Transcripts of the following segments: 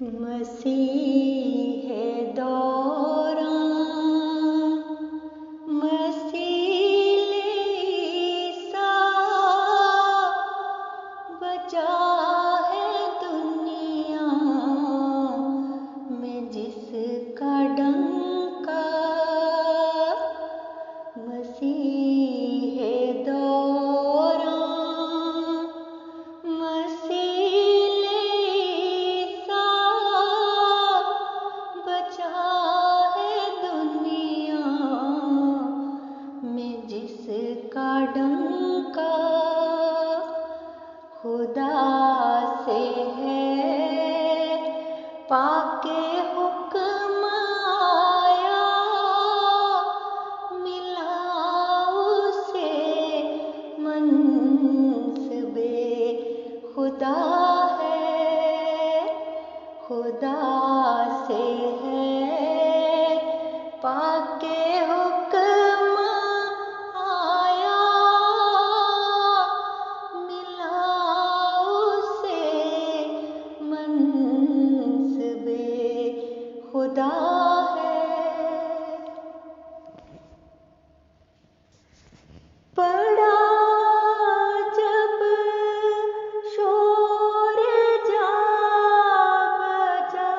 मसीहे दौरां मसीले ईसा बचा है दुनिया में जिसका डंका। मसीहे दौरां मसीले ईसा बचा है दुनिया में जिसका डंका। खुदा से है पाके हुक्म आया, मिला उसे मंसबे खुदा है। खुदा से है पाके हुक्म आया, मिला उसे मंसबे खुदा है। पड़ा जब शोर जा बजा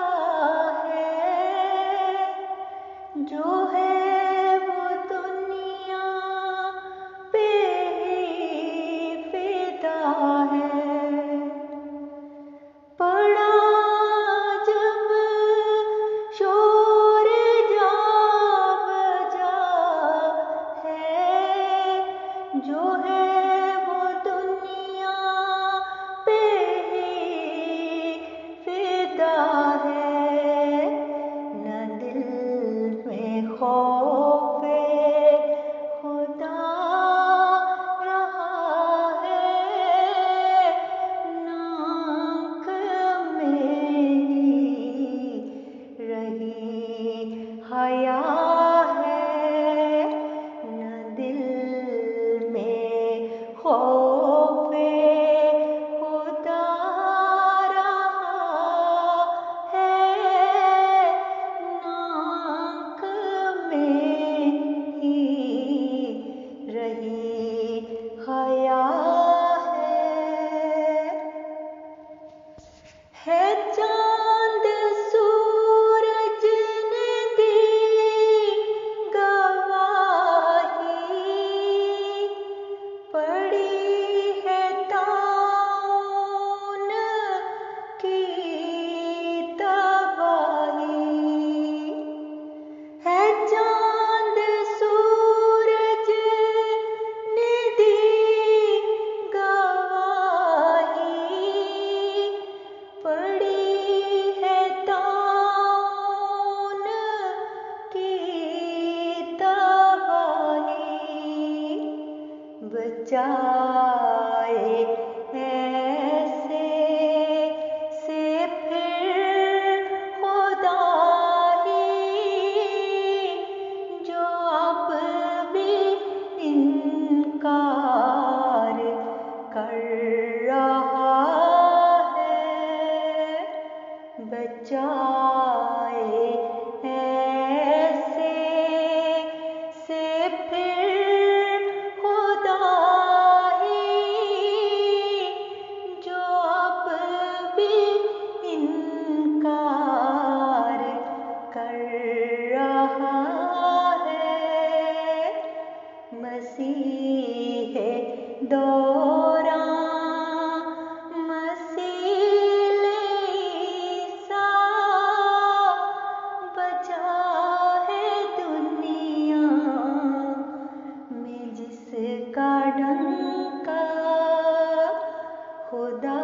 है, जो है वो दुनिया पे ही फिदा है। पड़ा जब शोर जा बजा है, जो है वो दुनिया पे ही फिदा है। न दिल में खौफे खुदा रहा है, न आँख में ही रही हया है। न दिल में खौफे खुदा रहा है, न आँख में ही रही हया है। चांद सूरज ने दी गवाही, पड़ी है ताउन की तबाही। है चांद सूरज ने दी गवाही, पड़ी है ताउन की तबाही। बचाए ऐसे से फिर खुदा ही, जो अब भी इनकार कर रहा है। बचाए ऐसे से फिर खुदा ही, जो अब भी इनकार कर रहा है। मसीहे दौरां मसीले ईसा बचा है दुनिया में जिसका डंका। खुदा